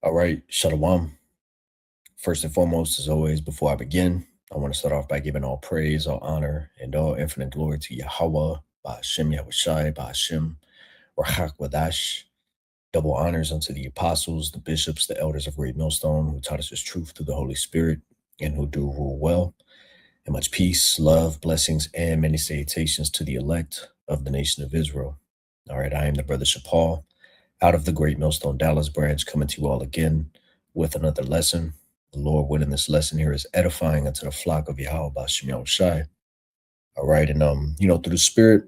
All right, Shalom. First and foremost, as always, before I begin, I want to start off by giving all praise, all honor, and all infinite glory to Yahweh, Ba'ashem Yahushai, Ba'ashem Rahak Wadash. Double honors unto the apostles, the bishops, the elders of Great Millstone, who taught us his truth through the Holy Spirit, and who do rule well. And much peace, love, blessings, and many salutations to the elect of the nation of Israel. All right, I am the brother Shapal, out of the Great Millstone Dallas branch, coming to you all again with another lesson. The Lord willing, this lesson here is edifying unto the flock of Yahweh Ba'ashem Yahushai. All right, and through the Spirit,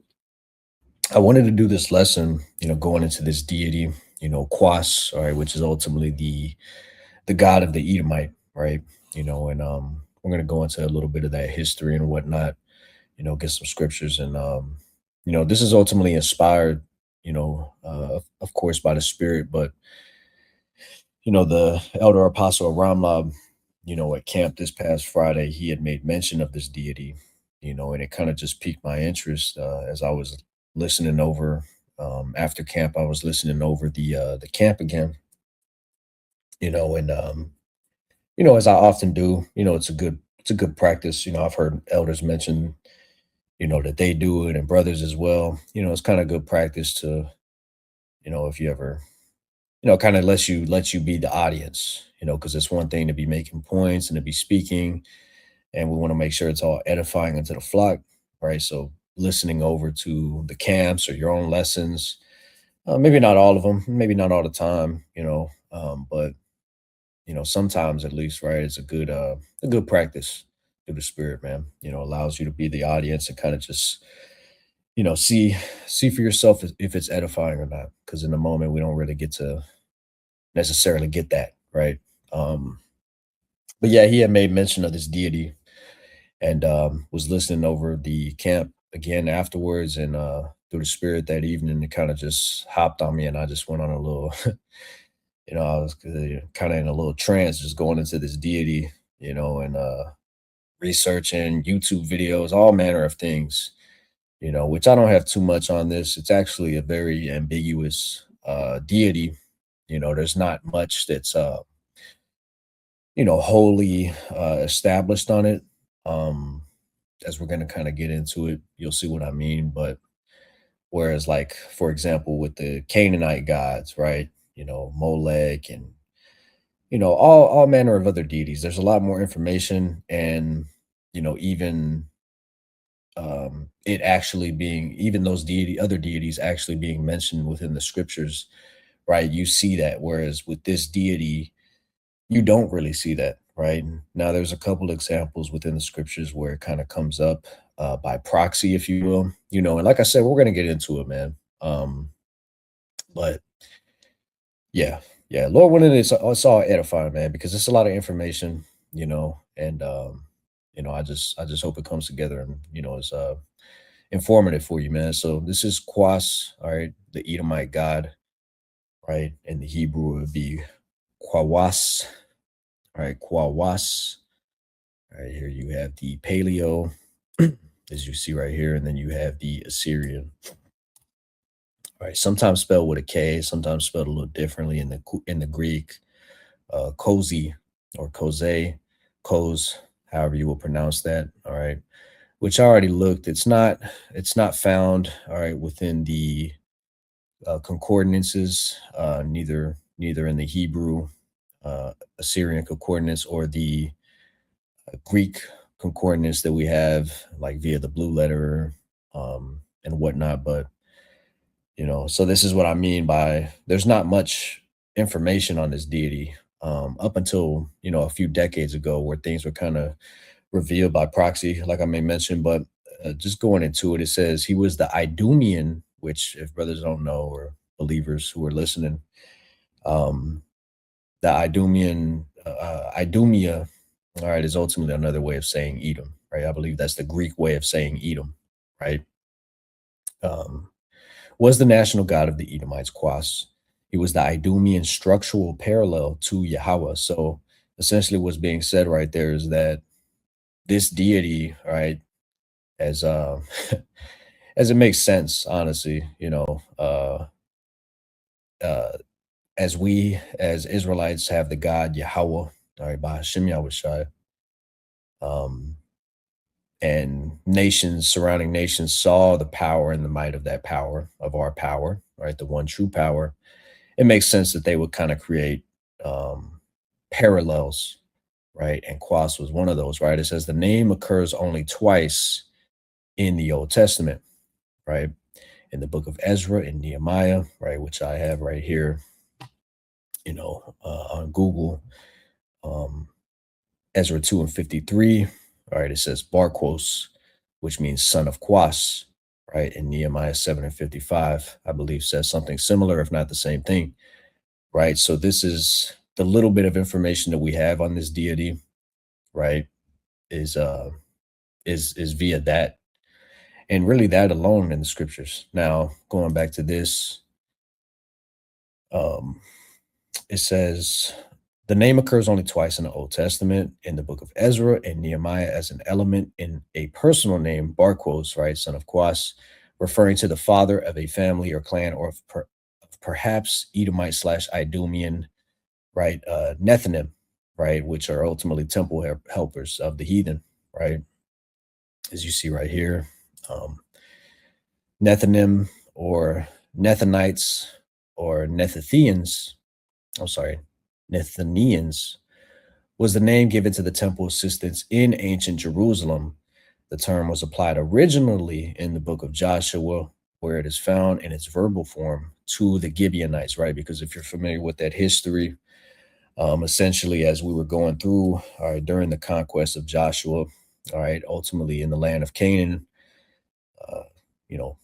I wanted to do this lesson, going into this deity, Quas, all right, which is ultimately the God of the Edomite, right? And we're gonna go into a little bit of that history and whatnot, get some scriptures, and this is ultimately inspired, of course, by the Spirit, but the elder apostle Ramlab, at camp this past Friday, he had made mention of this deity, and it kind of just piqued my interest as I was listening over. After camp, I was listening over the camp again, and as I often do, it's a good practice. I've heard elders mention, that they do it and brothers as well. It's kind of good practice to, if you ever kind of lets you be the audience, because it's one thing to be making points and to be speaking, and we want to make sure it's all edifying into the flock, right? So listening over to the camps or your own lessons, maybe not all of them, maybe not all the time, but sometimes at least, right? It's a good practice through the Spirit, man. Allows you to be the audience and kind of just see for yourself if it's edifying or not, because in the moment we don't really get to necessarily get that, right? Um, but yeah, he had made mention of this deity and was listening over the camp again afterwards, and through the Spirit that evening, it kind of just hopped on me, and I just went on a little, I was kind of in a little trance, just going into this deity, and researching YouTube videos, all manner of things, which I don't have too much on this. It's actually a very ambiguous deity. There's not much that's wholly established on it. Um, as we're gonna kind of get into it, you'll see what I mean. But whereas, like, for example, with the Canaanite gods, right? Molech and all manner of other deities. There's a lot more information, and even it actually being even those other deities actually being mentioned within the scriptures, right? You see that, whereas with this deity, you don't really see that, right? Now, there's a couple examples within the scriptures where it kind of comes up by proxy, if you will, and like I said, we're going to get into it, man. But yeah, yeah, Lord willing, it's all edifying, man, because it's a lot of information, and I just hope it comes together and is informative for you, man. So this is Quas, all right, the Edomite god, right? In the Hebrew, it would be Kwawas, all right, Kwawas. All right, here you have the Paleo, as you see right here, and then you have the Assyrian. All right, sometimes spelled with a K, sometimes spelled a little differently in the Greek. Cozy or Koze, Koz, however you will pronounce that. All right, which I already looked. It's not found. All right, within the concordances, neither in the Hebrew, Assyrian concordance, or the Greek concordance that we have, like via the blue letter and whatnot. But so this is what I mean by there's not much information on this deity up until a few decades ago, where things were kind of revealed by proxy, like I may mention. But just going into it, it says he was the Idumean, which, if brothers don't know or believers who are listening, um, the Idumean, Idumea, all right, is ultimately another way of saying Edom, right? I believe that's the Greek way of saying Edom, right? Um, was the national god of the Edomites, Quas. He was the Idumean structural parallel to Yahweh. So essentially, what's being said right there is that this deity, right, as as it makes sense, honestly, uh, as we as Israelites have the God Yahweh, all right, by Hashem Yahushai, um, and nations, surrounding nations saw the power and the might of that power, of our power, right, the one true power. It makes sense that they would kind of create um, parallels, right? And Quas was one of those, right? It says the name occurs only twice in the Old Testament, right? In the book of Ezra and Nehemiah, right, which I have right here, on Google. Um, Ezra 2 and 53, all right, it says Barquos, which means son of Quas, right? And Nehemiah 7 and 55, I believe, says something similar, if not the same thing, right? So this is the little bit of information that we have on this deity, right? Is is via that, and really that alone in the scriptures. Now, going back to this, um, it says the name occurs only twice in the Old Testament, in the book of Ezra and Nehemiah, as an element in a personal name, Barquos, right, son of Quas, referring to the father of a family or clan, or of perhaps Edomite slash Idumean, right, Nethinim, right, which are ultimately temple helpers of the heathen, right, as you see right here. Um, Nethinim, or Nethinites, or Nethians, I'm sorry, Nethinians, was the name given to the temple assistants in ancient Jerusalem. The term was applied originally in the book of Joshua, where it is found in its verbal form to the Gibeonites, right? Because if you're familiar with that history, essentially, as we were going through, all right, during the conquest of Joshua, all right, ultimately in the land of Canaan, uh, you know,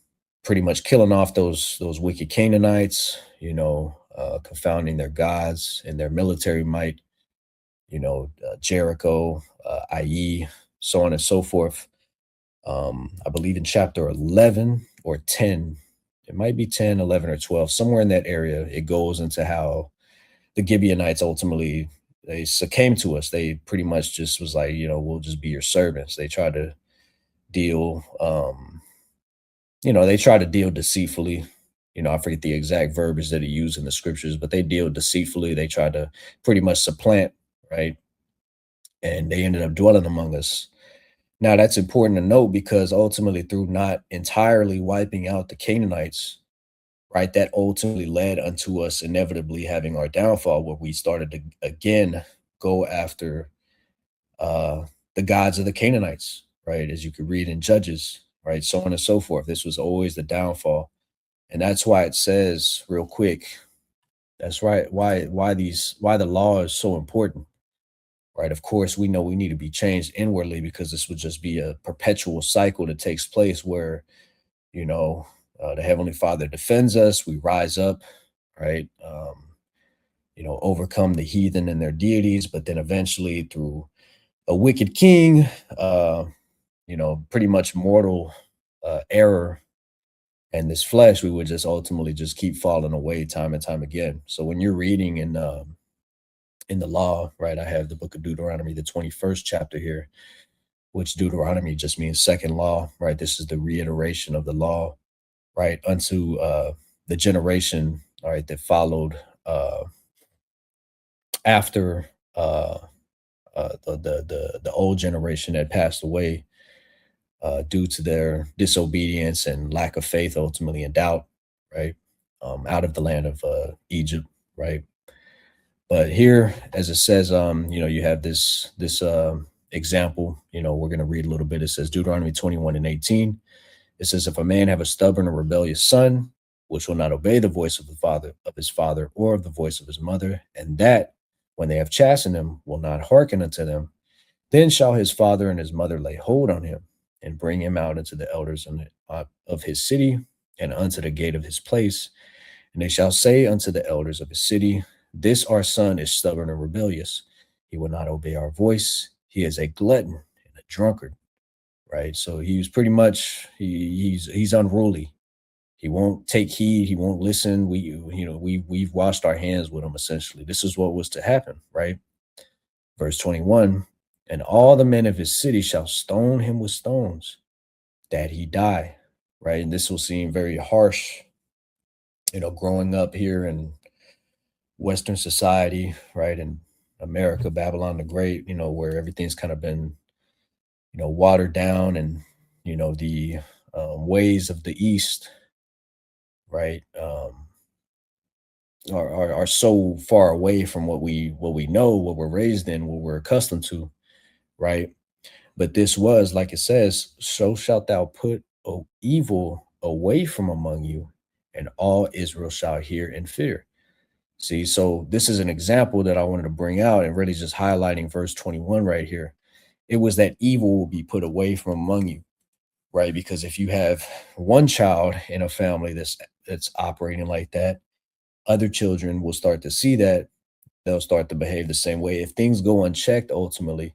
pretty much killing off those wicked Canaanites, confounding their gods and their military might, Jericho, Ai, so on and so forth. I believe in chapter 11 or 10, it might be 10, 11, or 12, somewhere in that area, it goes into how the Gibeonites ultimately, they succumbed to us. They pretty much just was like, we'll just be your servants. They tried to deal, they try to deal deceitfully. I forget the exact verbiage that he used in the scriptures, but they deal deceitfully. They try to pretty much supplant, right? And they ended up dwelling among us. Now, that's important to note because ultimately, through not entirely wiping out the Canaanites, right, that ultimately led unto us inevitably having our downfall, where we started to again go after uh, the gods of the Canaanites, right, as you could read in Judges, right, so on and so forth. This was always the downfall. And that's why it says, real quick, that's right, why the law is so important, right? Of course, we know we need to be changed inwardly, because this would just be a perpetual cycle that takes place where, you know, the Heavenly Father defends us, we rise up, right? Overcome the heathen and their deities, but then eventually through a wicked king, pretty much mortal error and this flesh, we would just ultimately just keep falling away time and time again. So when you're reading in the law, right, I have the book of Deuteronomy, the 21st chapter here, which Deuteronomy just means second law, right? This is the reiteration of the law, right, unto the generation, all right, that followed after the old generation that passed away due to their disobedience and lack of faith, ultimately, and doubt, right? Out of the land of Egypt, right? But here, as it says, you have this example. We're going to read a little bit. It says Deuteronomy 21 and 18. It says, if a man have a stubborn or rebellious son, which will not obey the voice of the father of his father or of the voice of his mother, and that when they have chastened him will not hearken unto them, then shall his father and his mother lay hold on him and bring him out unto the elders of his city and unto the gate of his place. And they shall say unto the elders of his city, this our son is stubborn and rebellious. He will not obey our voice. He is a glutton and a drunkard, right? So he's pretty much, he's unruly. He won't take heed. He won't listen. We've washed our hands with him, essentially. This is what was to happen, right? Verse 21, and all the men of his city shall stone him with stones, that he die, right? And this will seem very harsh, growing up here in Western society, right? In America, Babylon the Great, where everything's kind of been, watered down, and, the ways of the East, right? Are so far away from what we know, what we're raised in, what we're accustomed to, right? But this was, like it says, so shalt thou put evil away from among you, and all Israel shall hear and fear. See, so this is an example that I wanted to bring out and really just highlighting verse 21 right here. It was that evil will be put away from among you, right? Because if you have one child in a family that's operating like that, other children will start to see that. They'll start to behave the same way. If things go unchecked, ultimately,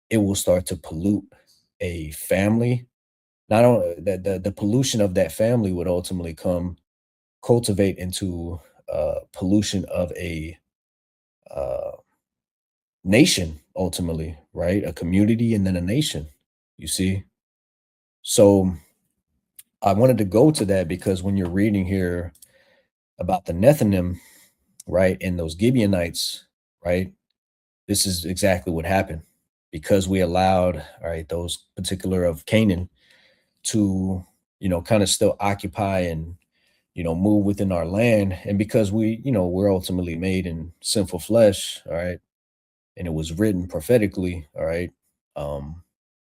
it will start to pollute a family. Not only the pollution of that family would ultimately cultivate into pollution of a uh, nation, ultimately, right? A community and then a nation. You see, so I wanted to go to that because when you're reading here about the Nethinim, right, and those Gibeonites, right, this is exactly what happened because we allowed, all right, those particular of Canaan to, kind of still occupy and, move within our land. And because we're ultimately made in sinful flesh, all right, and it was written prophetically, all right, um,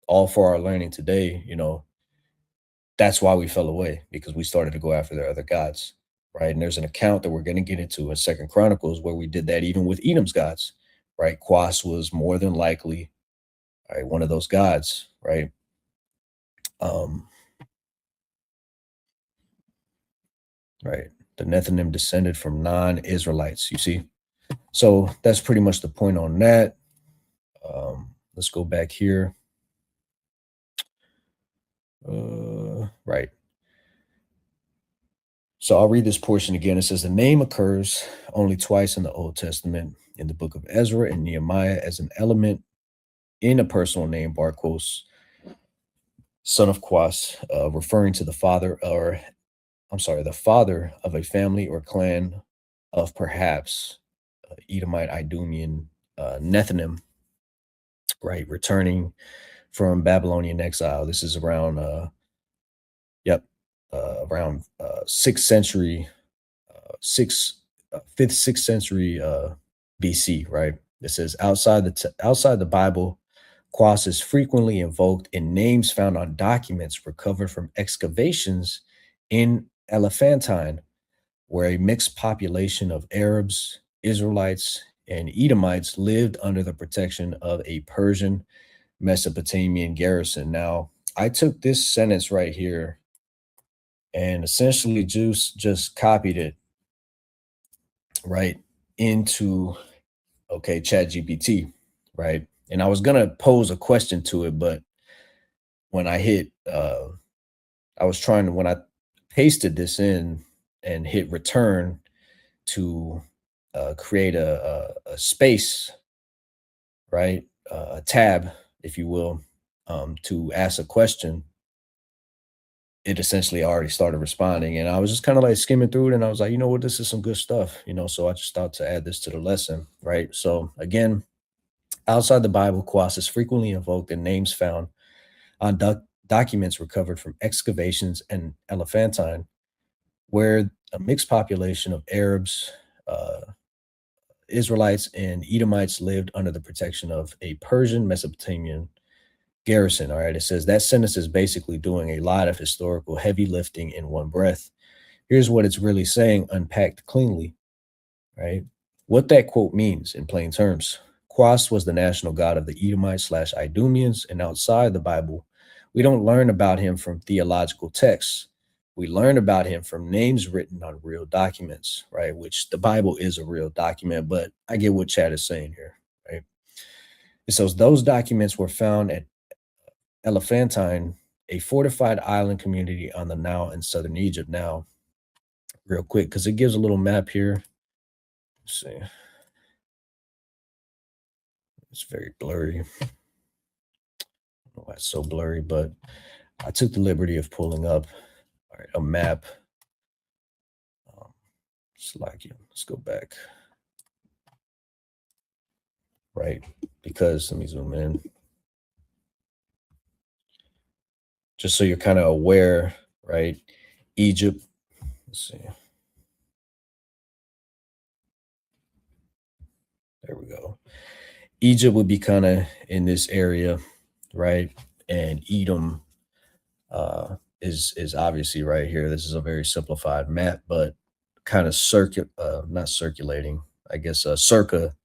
all for our learning today, that's why we fell away because we started to go after their other gods, right? And there's an account that we're going to get into in Second Chronicles where we did that even with Edom's gods, right? Quas was more than likely, right, one of those gods, right? Um, right. The Nethinim descended from non-Israelites. You see, so that's pretty much the point on that. Let's go back here. Right. So I'll read this portion again. It says the name occurs only twice in the Old Testament, in the book of Ezra and Nehemiah, as an element in a personal name, Barkos, son of Quas, referring to the father, or I'm sorry, the father of a family or clan of perhaps Edomite, Idumean, Nethinim, right, returning from Babylonian exile. This is around, yep, around sixth century, fifth, sixth century BC, right? It says outside the Bible, Quas is frequently invoked in names found on documents recovered from excavations in Elephantine, where a mixed population of Arabs, Israelites, and Edomites lived under the protection of a Persian Mesopotamian garrison. Now, I took this sentence right here and essentially just copied it right into, okay, chat GPT, right? And I was gonna pose a question to it, but when I hit I was trying to when I pasted this in and hit return to create a space, right, a tab, if you will, to ask a question, it essentially already started responding. And I was just kind of like skimming through it, and I was like, you know what, this is some good stuff, so I just thought to add this to the lesson, right? So again, outside the Bible, Quas is frequently invoked in names found on documents recovered from excavations in Elephantine, where a mixed population of Arabs, uh, Israelites, and Edomites lived under the protection of a Persian Mesopotamian garrison. All right. It says that sentence is basically doing a lot of historical heavy lifting in one breath. Here's what it's really saying, unpacked cleanly, right? What that quote means in plain terms. Quas was the national god of the Edomites slash Idumeans, and outside the Bible, we don't learn about him from theological texts. We learn about him from names written on real documents, right? Which the Bible is a real document, but I get what Chad is saying here, right? And so those documents were found at Elephantine, a fortified island community on the Nile in southern Egypt. Now, real quick, because it gives a little map here. Let's see. It's very blurry. I don't know why it's so blurry, but I took the liberty of pulling up, all right, a map. Um, Slack you. Let's go back. right? Because let me zoom in just so you're kind of aware, right? Egypt, let's see, there we go. Egypt would be kind of in this area, right? And Edom is obviously right here. This is a very simplified map, but kind of not circulating, I guess, circa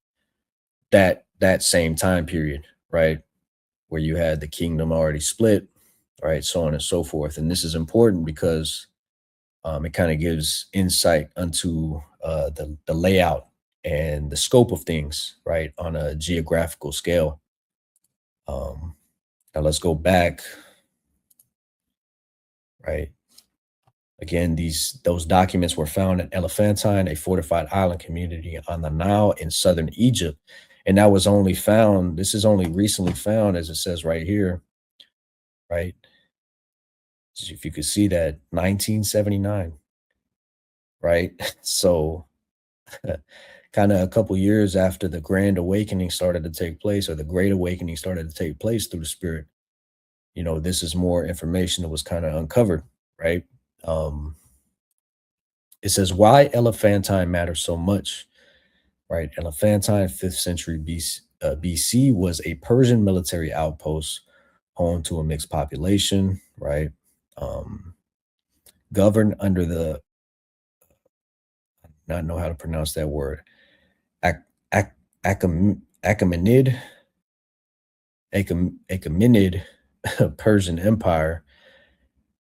that same time period, right? Where you had the kingdom already split, right? So on and so forth. And this is important because it kind of gives insight unto the layout and the scope of things, right, on a geographical scale. Um, Now let's go back, right? Again, those documents were found at Elephantine, a fortified island community on the Nile in southern Egypt. And that was only found, this is only recently found, as it says right here, right? If you could see that 1979, right? So kind of a couple years after the Grand Awakening started to take place, or the Great Awakening started to take place through the Spirit, this is more information that was kind of uncovered, right? Um, it says why Elephantine matters so much, right? Elephantine, 5th century BC, was a Persian military outpost home to a mixed population, right? Um, Governed under the, not know how to pronounce that word, Ac- Ac- Achaemenid, Achaemenid Persian Empire,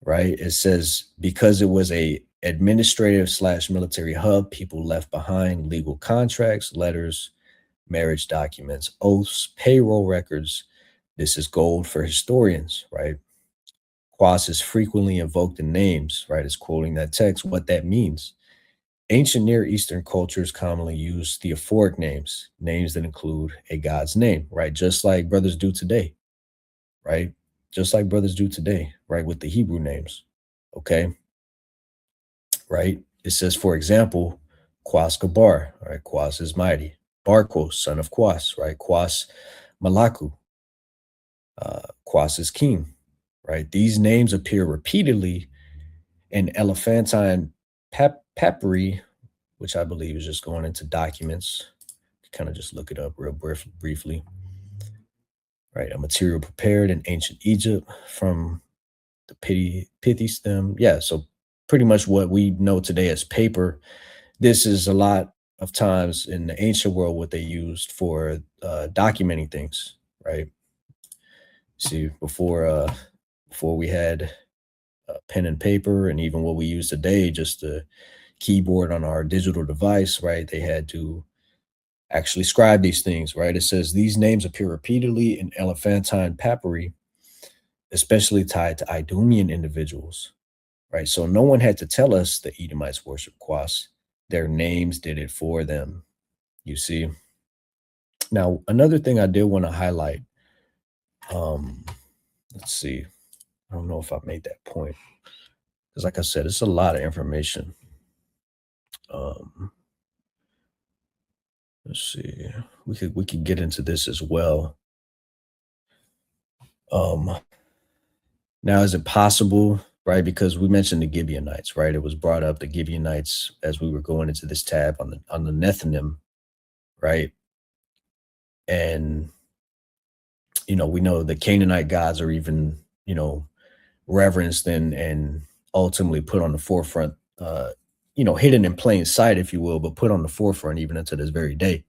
right? It says because it was a administrative slash military hub, people left behind legal contracts, letters, marriage documents, oaths, payroll records. This is gold for historians, right? Quas is frequently invoked in names, right? It's quoting that text, what that means. Ancient Near Eastern cultures commonly use theophoric names, names that include a god's name, right? Just like brothers do today, right? Just like brothers do today, right? With the Hebrew names, okay? Right? It says, for example, Quas Gabar, right? Quas is mighty. Barkos, son of Quas, right? Quas Malaku, Quas is king, right? These names appear repeatedly in Elephantine papyri, which I believe is just going into documents. Kind of just look it up real briefly, right? A material prepared in ancient Egypt from the pithy stem. Yeah, so pretty much what we know today as paper. This is a lot of times in the ancient world what they used for documenting things, right? See, before we had pen and paper, and even what we use today, just the keyboard on our digital device, right? They had to actually scribe these things, right? It says these names appear repeatedly in Elephantine papyri, especially tied to Idumean individuals, right? So no one had to tell us the Edomites worship Quas. Their names did it for them. You see. Now, another thing I did want to highlight, um, let's see. I don't know if I made that point. Because like I said, it's a lot of information. Um, let's see. We could get into this as well. Um, Now, is it possible, right? Because we mentioned the Gibeonites, right? It was brought up the Gibeonites as we were going into this tab on the Nethinim, right? And we know the Canaanite gods are even, reverenced and ultimately put on the forefront, hidden in plain sight, if you will, but put on the forefront even unto this very day.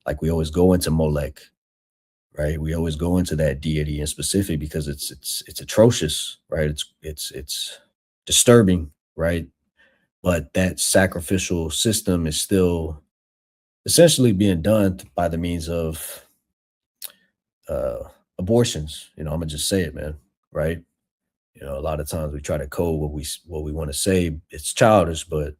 Like we always go into Molech, right? We always go into that deity in specific because it's atrocious, right? It's disturbing, right? But that sacrificial system is still essentially being done by the means of uh abortions. I'm gonna just say it, man, right? A lot of times we try to code what we want to say. It's childish, but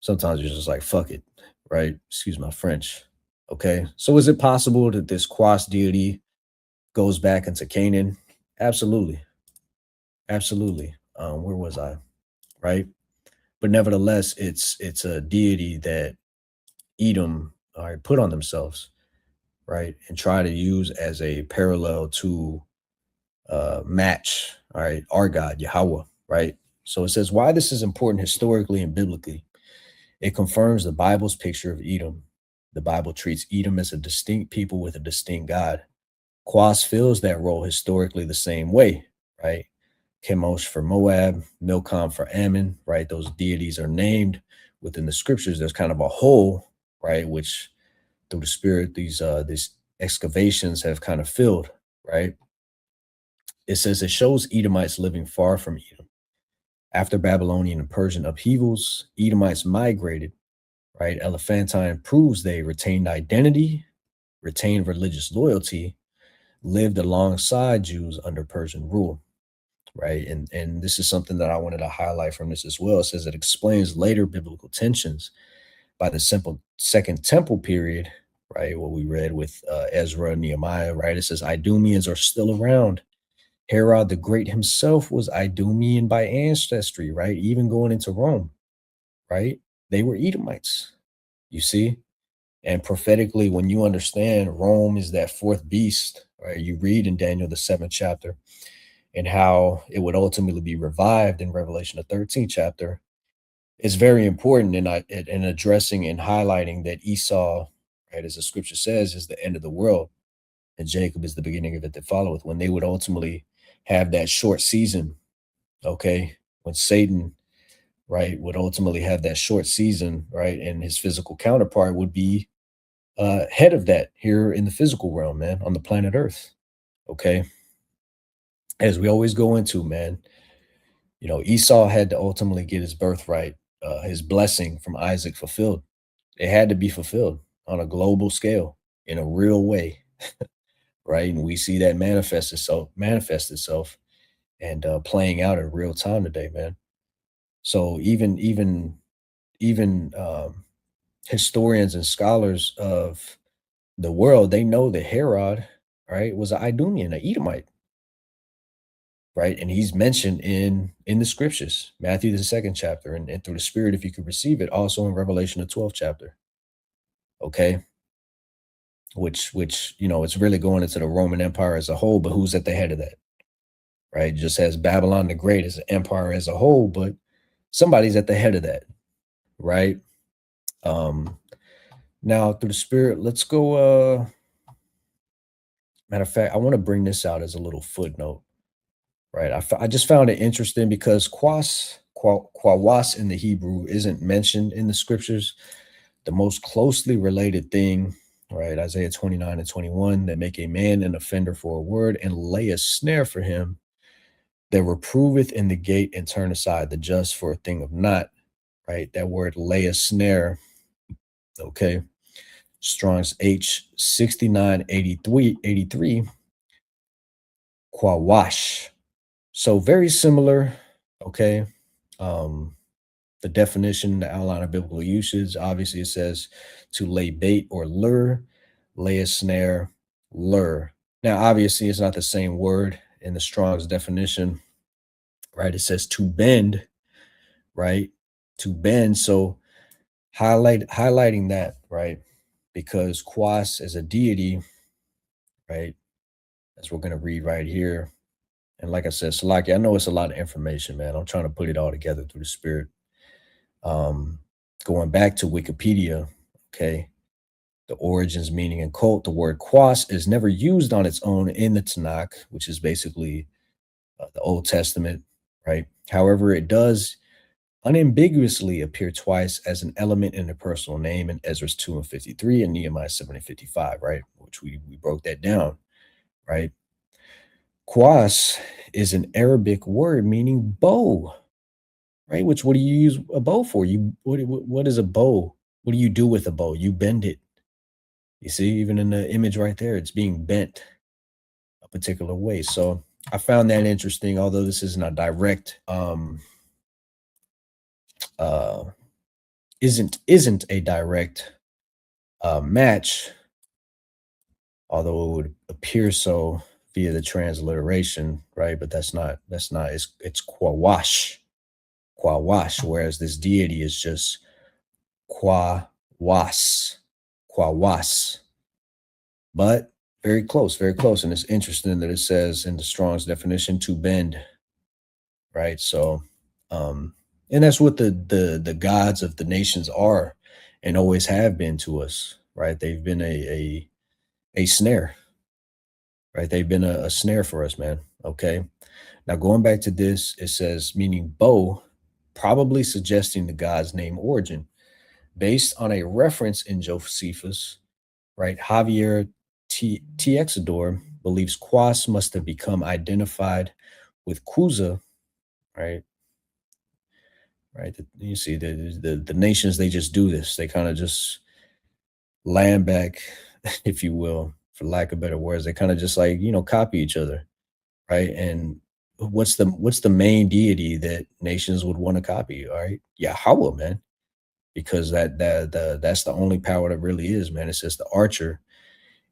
sometimes you're just like, fuck it, right? Excuse my French. Okay. So is it possible that this Quas deity goes back into Canaan? Absolutely. Absolutely. Where was I? Right. But nevertheless, it's a deity that Edom put on themselves. right? And try to use as a parallel to match, all right, our God, Yahweh, right? So it says why this is important historically and biblically. It confirms the Bible's picture of Edom. The Bible treats Edom as a distinct people with a distinct God. Quas fills that role historically the same way, right? Chemosh for Moab, Milcom for Ammon, right? Those deities are named within the scriptures. There's kind of a hole, right? Which through the spirit, these excavations have kind of filled, right? It says it shows Edomites living far from Edom. After Babylonian and Persian upheavals, Edomites migrated, right? Elephantine proves they retained identity, retained religious loyalty, lived alongside Jews under Persian rule, right? And this is something that I wanted to highlight from this as well. It says it explains later biblical tensions by the simple Second Temple period, right? What we read with Ezra and Nehemiah, right? It says Idumeans are still around. Herod the Great himself was Idumean by ancestry, right? Even going into Rome, right? They were Edomites, you see? And prophetically, when you understand Rome is that fourth beast, right? You read in Daniel, the seventh chapter, and how it would ultimately be revived in Revelation, the 13th chapter. It's very important in addressing and highlighting that Esau, right, as the scripture says, is the end of the world, and Jacob is the beginning of it that followeth. When they would ultimately have that short season, okay, when Satan, right, would ultimately have that short season, right, and his physical counterpart would be head of that here in the physical realm, man, on the planet Earth. Okay, as we always go into, man, you know, Esau had to ultimately get his birthright, his blessing from Isaac fulfilled. It had to be fulfilled on a global scale in a real way, right? And we see that manifest itself and playing out in real time today, man. So even historians and scholars of the world, they know that Herod, right, was an Idumean, an Edomite, right? And he's mentioned in the scriptures, Matthew the second chapter, and through the Spirit, if you could receive it, also in Revelation the 12th chapter. Okay, which it's really going into the Roman Empire as a whole, but who's at the head of that, right? Just as Babylon the Great is an empire as a whole, but somebody's at the head of that, right? Um, Now through the Spirit, let's go. Matter of fact, I want to bring this out as a little footnote, right? I just found it interesting because kwawas in the Hebrew isn't mentioned in the scriptures. The most closely related thing, right? Isaiah 29 and 21, that make a man an offender for a word and lay a snare for him that reproveth in the gate and turn aside the just for a thing of naught, right? That word lay a snare, okay? Strong's H 6983 kwawash. So very similar, okay? Um, the definition, the outline of biblical usage, obviously it says to lay bait or lure, lay a snare, lure. Now, obviously, it's not the same word in the Strong's definition, right? It says to bend, right? To bend. So highlighting that, right? Because Quas is a deity, right? As we're gonna read right here. And like I said, Salaki, I know it's a lot of information, man. I'm trying to put it all together through the spirit. Um, Going back to Wikipedia, okay, the origins, meaning, and cult, the word quas is never used on its own in the Tanakh, which is basically the Old Testament, right? However, it does unambiguously appear twice as an element in a personal name in Ezra 2 and 53 and Nehemiah 7 and 55, right? Which we broke that down, right? Quas is an Arabic word meaning bow, right? Which what do you use a bow for? What is a bow? What do you do with a bow? You bend it. You see, even in the image right there, it's being bent a particular way. So I found that interesting, although this isn't a direct uh isn't a direct match, although it would appear so via the transliteration, right? But that's not it's Kwawash, whereas this deity is just Kwawas, Kwawas. but very close, very close. And it's interesting that it says in the Strong's definition to bend, right? So, um, and that's what the gods of the nations are and always have been to us, right? They've been a snare, right? They've been a snare for us, man. Okay. Now going back to this, it says meaning bow, probably suggesting the god's name origin, based on a reference in Josephus, right? Javier Texador believes Quas must have become identified with Cusa, right? Right. You see, the nations they just do this. They kind of just land back, if you will, for lack of better words. They kind of just like copy each other, right? And what's the main deity that nations would want to copy? All right, Yahweh, man, because that's the only power that really is, man. It says the archer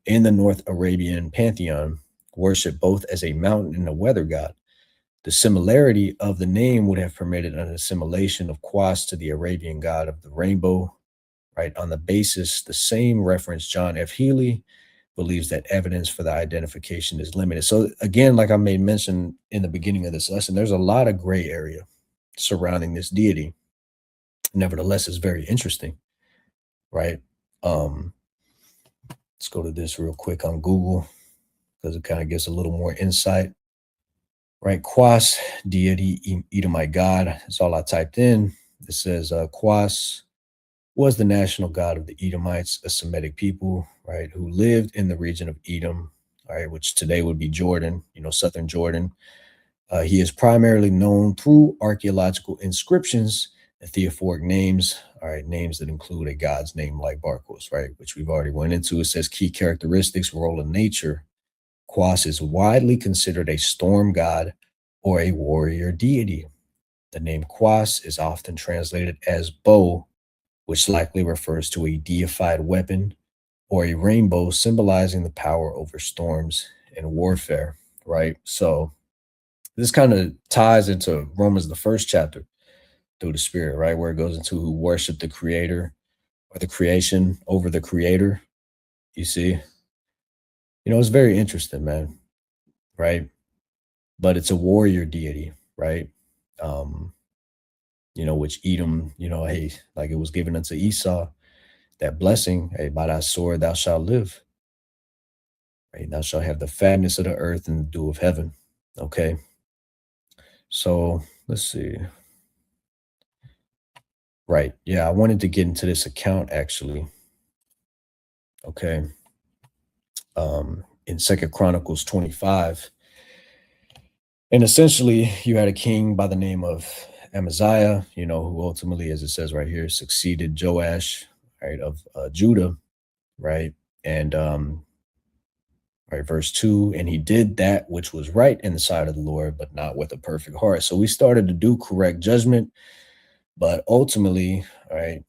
in the North Arabian pantheon worship both as a mountain and a weather god. The similarity of the name would have permitted an assimilation of Quas to the Arabian god of the rainbow, right? On the basis, the same reference, John F. Healy believes that evidence for the identification is limited. So, again, like I made mention in the beginning of this lesson, there's a lot of gray area surrounding this deity. Nevertheless, it's very interesting, right? Um, let's go to this real quick on Google because it kind of gives a little more insight. Right, Quas, deity, Edomite god. That's all I typed in. It says Quas was the national god of the Edomites, a Semitic people, right, who lived in the region of Edom, all right, which today would be Jordan, southern Jordan. He is primarily known through archaeological inscriptions and theophoric names, all right, names that include a god's name like Barkos, right, which we've already went into. It says key characteristics, role in nature. Quas is widely considered a storm god or a warrior deity. The name Quas is often translated as bow, which likely refers to a deified weapon, or a rainbow symbolizing the power over storms and warfare, right? So this kind of ties into Romans, the first chapter, through the Spirit, right? Where it goes into who worship the Creator or the creation over the Creator. You see, it's very interesting, man, right? But it's a warrior deity, right? Um, which Edom, hey, like it was given unto Esau, that blessing, hey, by thy sword thou shalt live, right? Thou shalt have the fatness of the earth and the dew of heaven. Okay. So let's see. Right. Yeah, I wanted to get into this account actually. Okay. In Second Chronicles 25. And essentially you had a king by the name of Amaziah, who ultimately, as it says right here, succeeded Joash, right, of Judah, right? And right, verse 2, and he did that which was right in the sight of the Lord, but not with a perfect heart. So we started to do correct judgment, but ultimately, all right,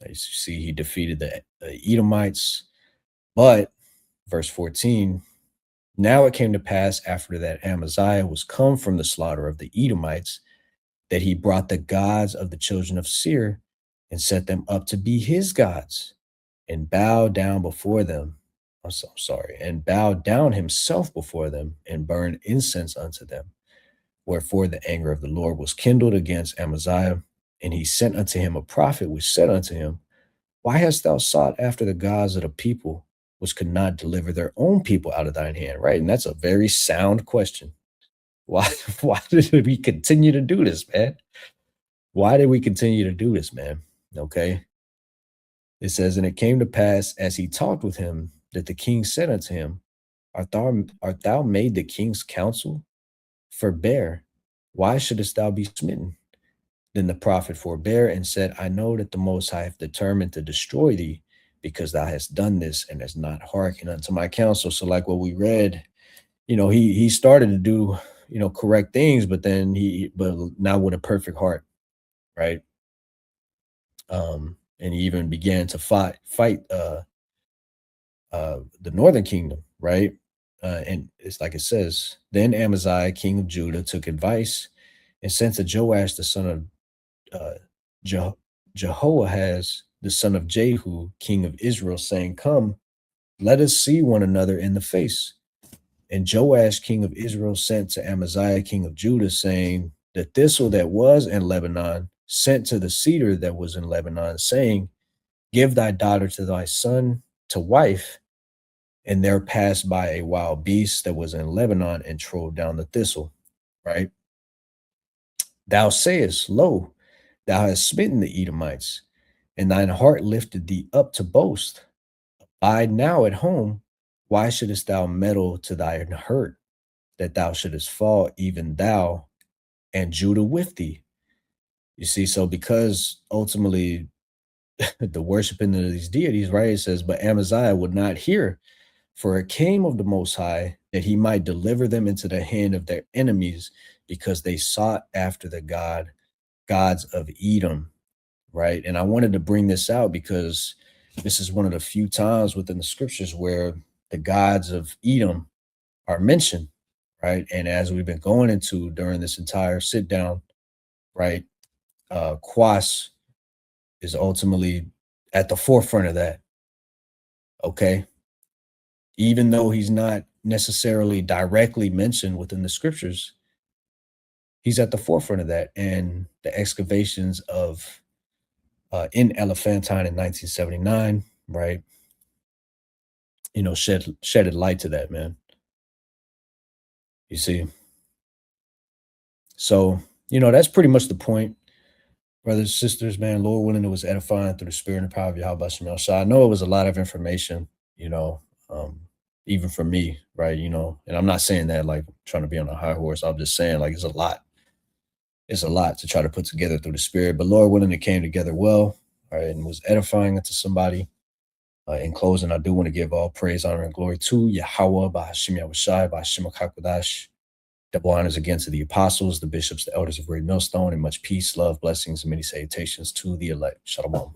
as you see, he defeated the Edomites. But verse 14, now it came to pass after that Amaziah was come from the slaughter of the Edomites, that he brought the gods of the children of Seir and set them up to be his gods and bowed down before them. I'm sorry, and bowed down himself before them and burned incense unto them. Wherefore the anger of the Lord was kindled against Amaziah, and he sent unto him a prophet, which said unto him, why hast thou sought after the gods of the people, which could not deliver their own people out of thine hand? Right. And that's a very sound question. Why, why did we continue to do this, man? Why did we continue to do this, man? Okay. It says, and it came to pass as he talked with him that the king said unto him, art thou made the king's counsel? Forbear. Why shouldest thou be smitten? Then the prophet forbare and said, I know that the Most High hath determined to destroy thee, because thou hast done this and hast not hearkened unto my counsel. So, like what we read, he started to do, correct things, but then but not with a perfect heart, right? And he even began to fight the northern kingdom, right? And it's like it says, then Amaziah, king of Judah, took advice and sent to Joash, the son of uh, Je- Jehoahaz, the son of Jehu, king of Israel, saying, come, let us see one another in the face. And Joash, king of Israel, sent to Amaziah, king of Judah, saying, the thistle that was in Lebanon sent to the cedar that was in Lebanon, saying, give thy daughter to thy son to wife. And there passed by a wild beast that was in Lebanon and trode down the thistle, right? Thou sayest, lo, thou hast smitten the Edomites, and thine heart lifted thee up to boast. Abide now at home. Why shouldest thou meddle to thine hurt, that thou shouldest fall, even thou and Judah with thee? You see, so because ultimately the worshiping of these deities, right? It says, but Amaziah would not hear, for it came of the Most High that he might deliver them into the hand of their enemies, because they sought after the gods of Edom, right? And I wanted to bring this out because this is one of the few times within the scriptures where the gods of Edom are mentioned, right? And as we've been going into during this entire sit down, right? Quas is ultimately at the forefront of that, okay? Even though he's not necessarily directly mentioned within the scriptures, he's at the forefront of that. And the excavations of in Elephantine in 1979, right? You know, shedded light to that, man. You see, so that's pretty much the point, brothers and sisters, man. Lord willing, it was edifying through the spirit and power of Yahweh Shem Yahshua. So I know it was a lot of information, um, even for me, right? And I'm not saying that like trying to be on a high horse. I'm just saying like it's a lot. It's a lot to try to put together through the spirit, but Lord willing, it came together well, all right, and was edifying unto somebody. In closing, I do want to give all praise, honor, and glory to Yahweh, by Hashem Yahushai, by Hashem HaKadosh. Double honors again to the apostles, the bishops, the elders of Great Millstone, and much peace, love, blessings, and many salutations to the elect. Shalom.